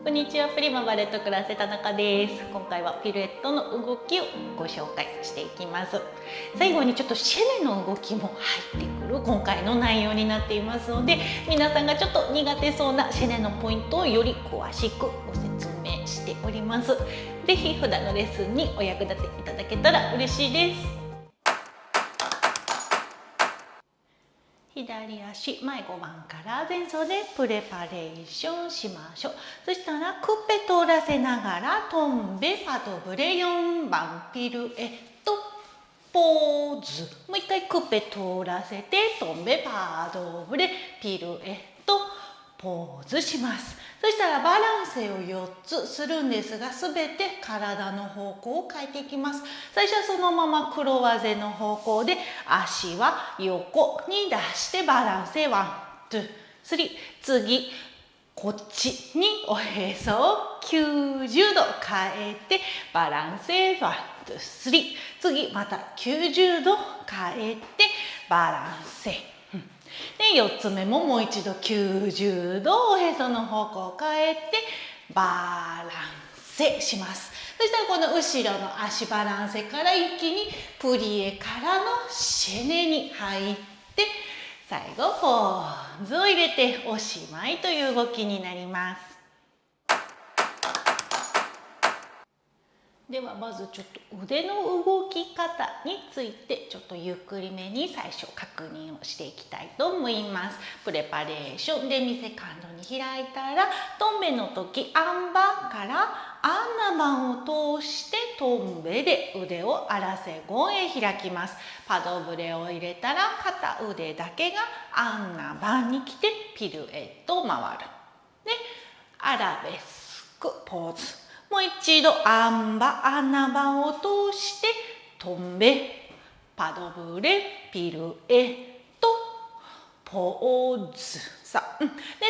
こんにちは、プリマバレットクラス田中です。今回はピルエットの動きをご紹介していきます。最後にちょっとシェネの動きも入ってくる今回の内容になっていますので、皆さんがちょっと苦手そうなシェネのポイントをより詳しくご説明しております。ぜひ普段のレッスンにお役立ていただけたら嬉しいです。左足前5番から前走でプレパレーションしましょう。そしたらクペ取らせながらトンベパドブレ4番ピルエットポーズ。もう一回クペ取らせてトンベパドブレピルエットポーズします。そしたらバランスを4つするんですが、すべて体の方向を変えていきます。最初はそのままクロワゼの方向で足は横に出してバランスへワン、ツー、スリー。次こっちにおへそを90度変えてバランスへワン、ツー、スリー。次また90度変えてバランスへ。で4つ目ももう一度90度おへその方向を変えてバランセします。そしたらこの後ろの足バランセから一気にプリエからのシェネに入って最後ポーズを入れておしまいという動きになります。ではまずちょっと腕の動き方についてちょっとゆっくりめに最初確認をしていきたいと思います。プレパレーションでミセカンドに開いたらトンベの時アンバからアンナバンを通してトンベで腕をアラセゴンへ開きます。パドブレを入れたら片腕だけがアンナバンに来てピルエットを回る。でアラベスクポーズ。もう一度アンナバンを通してトンベパドブレピルエットポーズ。さあ、で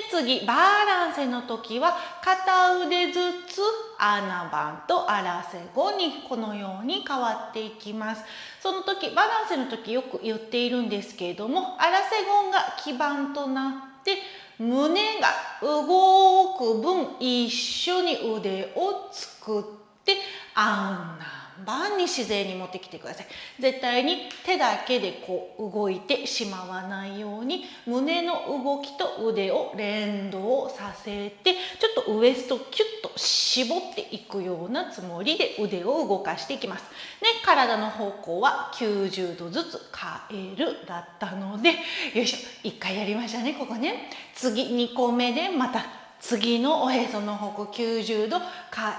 次バランセの時は片腕ずつアナバンとアラセゴにこのように変わっていきます。その時バランセの時よく言っているんですけれども、アラセゴンが基盤となって胸が動く分一緒に腕を作ってアンナバンに自然に持ってきてください。絶対に手だけでこう動いてしまわないように胸の動きと腕を連動させてちょっとウエストキュッと絞っていくようなつもりで腕を動かしていきます。で体の方向は90度ずつ変えるだったので、よいしょ、1回やりましたね。ここね。次2個目でまた次のおへその方向90度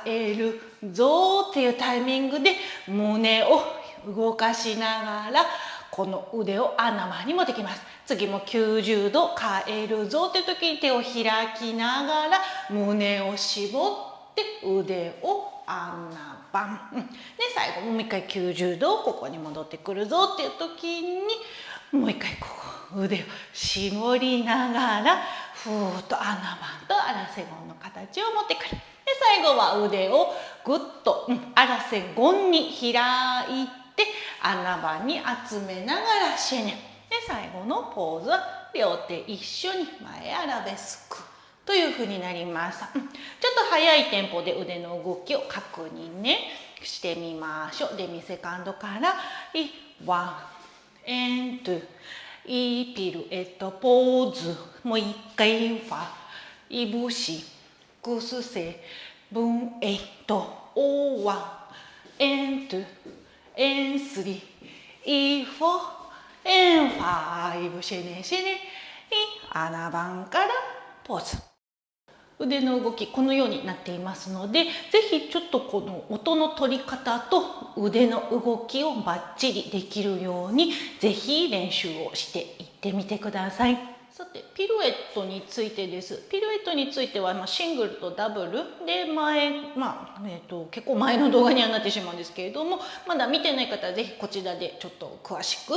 変えるぞっていうタイミングで胸を動かしながらこの腕をアンナバンに持ってきます。次も90度変えるぞっていう時に手を開きながら胸を絞って腕をアンナバン。で最後もう一回90度ここに戻ってくるぞっていう時にもう一回ここ腕を絞りながらふーっとアナバンとアラセゴンの形を持ってくる。で最後は腕をぐっとアラセゴンに開いてアナバンに集めながらシェネ。で最後のポーズは両手一緒に前アラベスクというふうになります。ちょっと速いテンポで腕の動きを確認ねしてみましょう。でミセカンドからワンエントゥイピルエットポーズ。もう一回ファイブシクスセブンエイトオワンエントゥエンスリイフォエンファイブシェネシェネイアナバンからポーズ。腕の動きこのようになっていますので、ぜひちょっとこの音の取り方と腕の動きをバッチリできるようにぜひ練習をしていってみてください。さてピルエットについてです。ピルエットについてはシングルとダブルで結構前の動画にはなってしまうんですけれども、まだ見てない方はぜひこちらでちょっと詳しく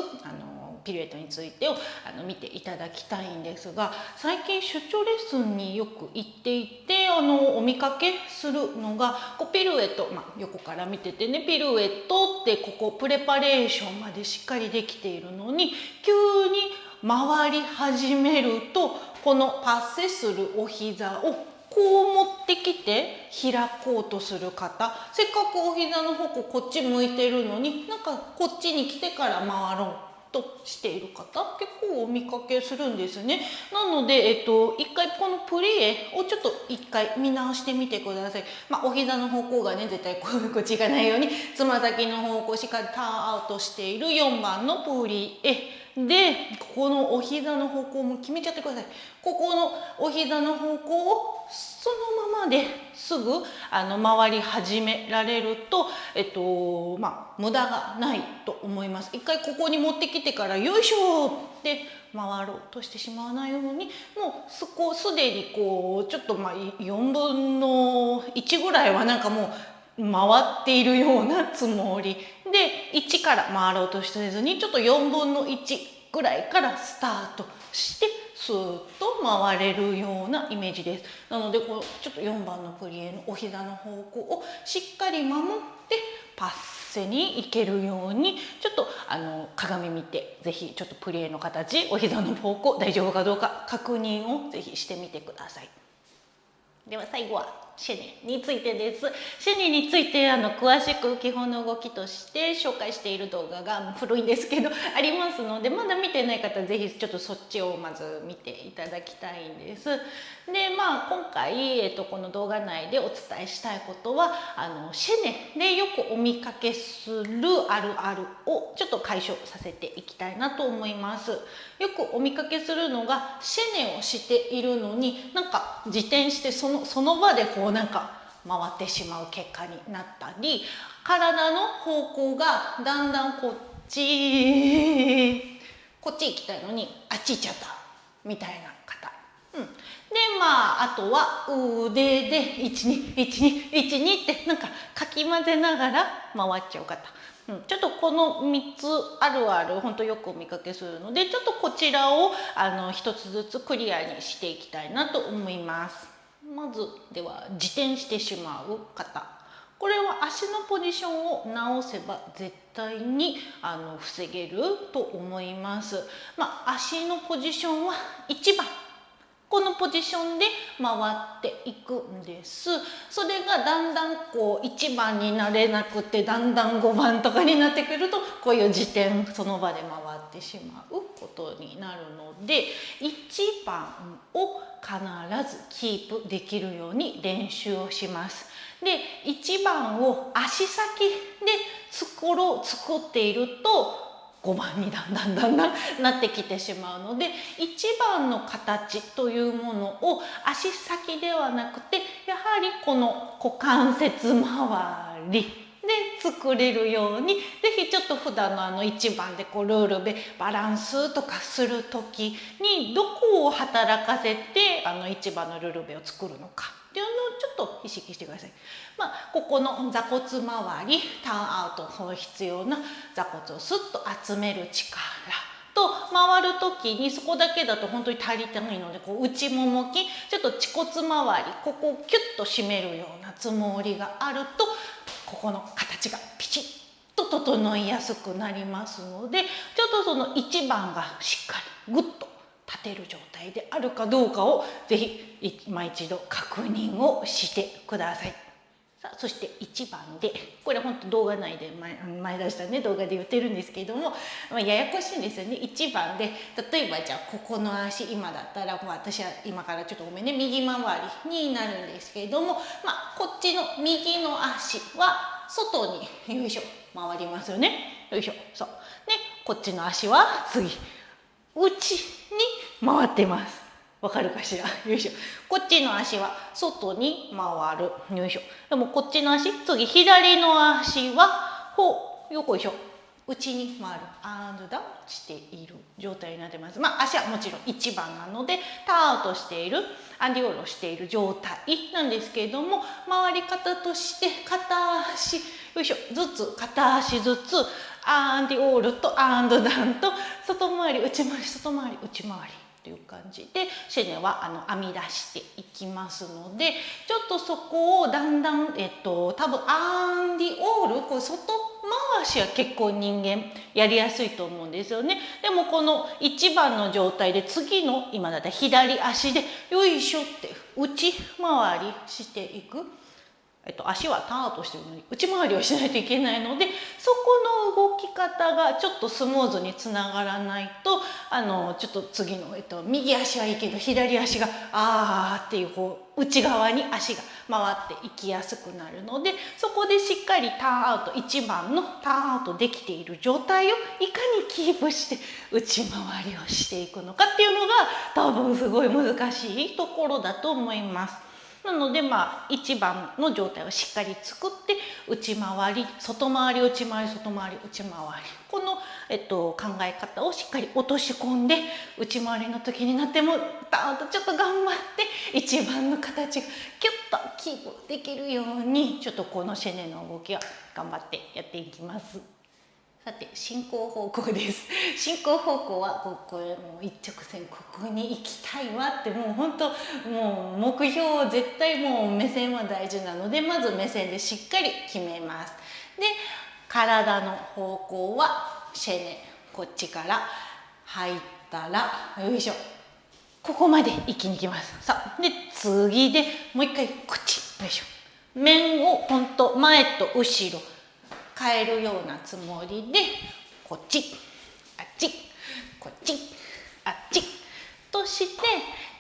ピルエットについてを見ていただきたいんですが、最近出張レッスンによく行っていてお見かけするのがピルエット、横から見ててね、ピルエットってここプレパレーションまでしっかりできているのに急に回り始めるとこのパッセするお膝をこう持ってきて開こうとする方、せっかくお膝の方向こっち向いてるのになんかこっちに来てから回ろうとしている方結構お見かけするんですね。なので、一回このプリエをちょっと一回見直してみてください。お膝の方向がね絶対こっち行かないようにつま先の方向しっかりターンアウトしている4番のプリエで、ここのお膝の方向も決めちゃってください。ここのお膝の方向をそのままですぐ回り始められると、無駄がないと思います。一回ここに持ってきてからよいしょって回ろうとしてしまわないように、もうすでにこうちょっと4分の1ぐらいはなんかもう回っているようなつもりで、1から回ろうとせずにちょっと4分の1ぐらいからスタートしてスーッと回れるようなイメージです。なのでちょっと4番のプリエのお膝の方向をしっかり守ってパッセに行けるように、ちょっと鏡見てぜひちょっとプリエの形、お膝の方向大丈夫かどうか確認をぜひしてみてください。では最後はシェネについてです。シェネについて詳しく基本の動きとして紹介している動画が古いんですけどありますので、まだ見てない方はぜひちょっとそっちをまず見ていただきたいんです。で今回、この動画内でお伝えしたいことはシェネでよくお見かけするあるあるをちょっと解消させていきたいなと思います。よくお見かけするのがシェネをしているのになんか自転してその場でなんか回ってしまう結果になったり、体の方向がだんだんこっち行きたいのにあっち行っちゃったみたいな方、であとは腕で1212ってなんかかき混ぜながら回っちゃう方、ちょっとこの3つあるある本当よくお見かけするので、ちょっとこちらを一つずつクリアにしていきたいなと思います。まずでは自転してしまう方、これは足のポジションを直せば絶対に防げると思います。足のポジションは1番このポジションで回っていくんです。それがだんだん1番になれなくてだんだん5番とかになってくるとこういう自転その場で回ってしまうことになるので、1番を必ずキープできるように練習をします。で1番を足先で作っていると5番にだんだんなってきてしまうので、1番の形というものを足先ではなくてやはりこの股関節周りで作れるように、ぜひちょっと普段の1番でルールでバランスとかする時にどこを働かせて1番のルールベを作るのかっていうのをちょっと意識してください。ここの座骨周りターンアウトの必要な座骨をスッと集める力と、回る時にそこだけだと本当に足りてないので内もも筋ちょっと恥骨周りここをキュッと締めるようなつもりがあるとここの形がピチッと整いやすくなりますので、ちょっとその1番がしっかりグッと立てる状態であるかどうかをぜひ今一度確認をしてください。そして1番でこれ本当動画内で前出した動画で言ってるんですけれども、ややこしいんですよね。1番で例えばじゃあここの足今だったら私は今からちょっとごめんね右回りになるんですけれども、こっちの右の足は外によいしょ回りますよね。よいしょそうでこっちの足は次内に回ってます。わかるかしら。よいしょ。こっちの足は外に回る。よいしょ。でもこっちの足、次左の足はよこいしょ。内に回る。アンドダウンしている状態になってます。足はもちろん1番なのでターンアウトしている、アンディオールをしている状態なんですけれども、回り方として片足、よいしょ、片足ずつアンディオールとアンドダウンと外回り、内回り、外回り、内回り。という感じでシェネは編み出していきますので、ちょっとそこをだんだん、多分アンディオールこう外回しは結構人間やりやすいと思うんですよね。でもこの1番の状態で次の今だったら左足でよいしょって内回りしていく。足はターンとしてるのに内回りをしないといけないので、そこの動き方がちょっとスムーズにつながらないとちょっと次の、右足はいいけど左足がっていうこう内側に足が回っていきやすくなるので、そこでしっかりターンアウト1番のターンアウトできている状態をいかにキープして内回りをしていくのかっていうのが多分すごい難しいところだと思います。なので1番の状態をしっかり作って内回り外回り内回り外回り内回りこの、考え方をしっかり落とし込んで内回りの時になってもダーンとちょっと頑張って1番の形がキュッとキープできるようにちょっとこのシェネの動きは頑張ってやっていきます。さて進行方向です。進行方向はここへもう一直線ここに行きたいわってもう本当もう目標を絶対もう目線は大事なのでまず目線でしっかり決めます。で体の方向はシェネこっちから入ったらよいしょここまで一気に行きます。さあで次でもう一回こっちよいしょ面を本当前と後ろ変えるようなつもりでこっちあっちこっちあっちとして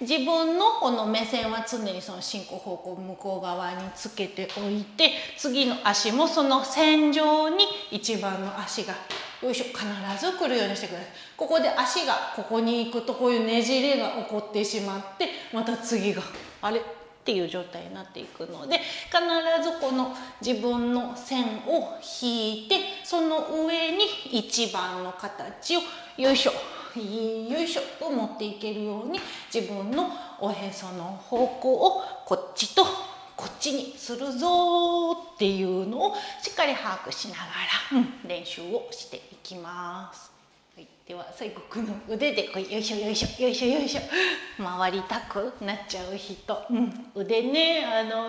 自分のこの目線は常にその進行方向向こう側につけておいて次の足もその線上に一番の足がよいしょ必ず来るようにしてください。ここで足がここに行くとこういうねじれが起こってしまってまた次があれっていう状態になっていくので必ずこの自分の線を引いてその上に1番の形をよいしょよいしょと持っていけるように自分のおへその方向をこっちとこっちにするぞっていうのをしっかり把握しながら、練習をしていきます。はい、では最後この腕でこうよいしょよいしょよいしょよいしょ回りたくなっちゃう人、腕ね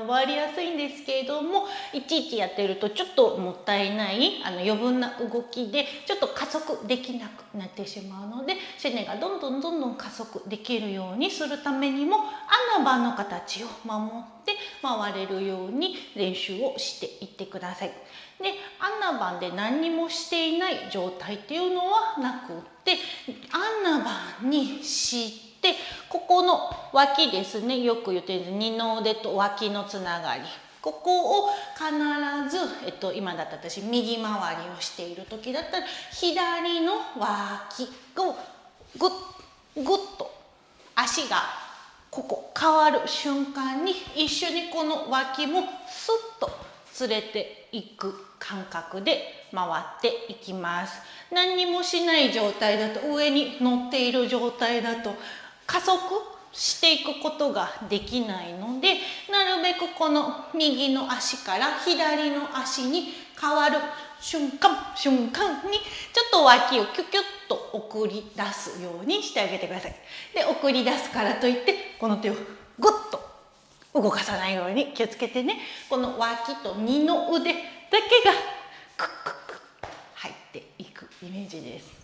回りやすいんですけれどもいちいちやってるとちょっともったいない余分な動きでちょっと加速できなくなってしまうのでシェネがどんどん加速できるようにするためにも穴場の形を守って回れるように練習をしていってください。で穴番で何にもしていない状態っていうのはなくって穴番にしてここの脇ですねよく言ってる二の腕と脇のつながりここを必ず、今だったら私右回りをしている時だったら左の脇をグッグッと足がここ変わる瞬間に一緒にこの脇もスッと連れていく感覚で回っていきます。何にもしない状態だと上に乗っている状態だと加速していくことができないのでなるべくこの右の足から左の足に変わる瞬間にちょっと脇をキュキュッと送り出すようにしてあげてください。で送り出すからといってこの手をグッと動かさないように気をつけてね。この脇と二の腕だけがクックックッ入っていくイメージです。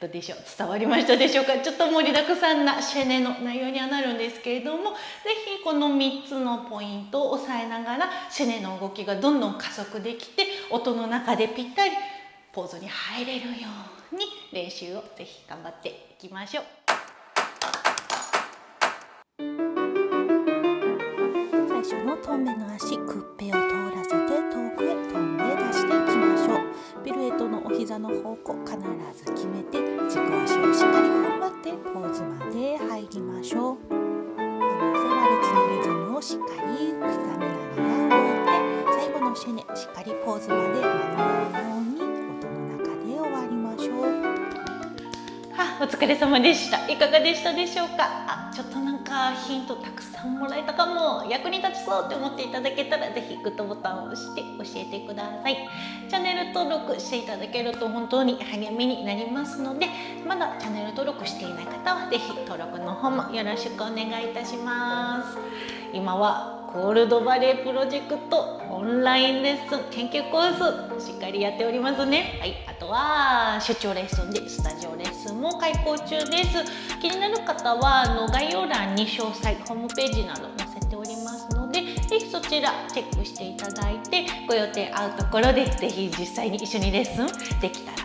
どうでしょう伝わりましたでしょうか。ちょっと盛りだくさんなシェネの内容にはなるんですけれども是非この3つのポイントを押さえながらシェネの動きがどんどん加速できて音の中でぴったりポーズに入れるように練習を是非頑張っていきましょう。最初のトンベの足クッペを通らせて遠くへトンベ出していきましょう。ピルエットのお膝の方向必ず決めて軸足をしっかり踏ん張ってポーズまで入りましょう。ワルツのリズムをしっかり刻みながら動いて最後のシェネしっかりポーズまで間に合うように音の中で終わりましょう。お疲れ様でした。いかがでしたでしょうか。ちょっとなんかヒントたくさ賛もらえたかも、役に立ちそうって思っていただけたら、ぜひグッドボタンを押して教えてください。チャンネル登録していただけると本当に励みになりますので、まだチャンネル登録していない方はぜひ登録の方もよろしくお願いいたします。今はゴールドバレープロジェクトオンラインレッスン研究コースしっかりやっておりますね。はい、あとは出張レッスンでスタジオレッスンも開講中です。気になる方は概要欄に詳細ホームページなど載せておりますので、ぜひそちらチェックしていただいて、ご予定合うところでぜひ実際に一緒にレッスンできた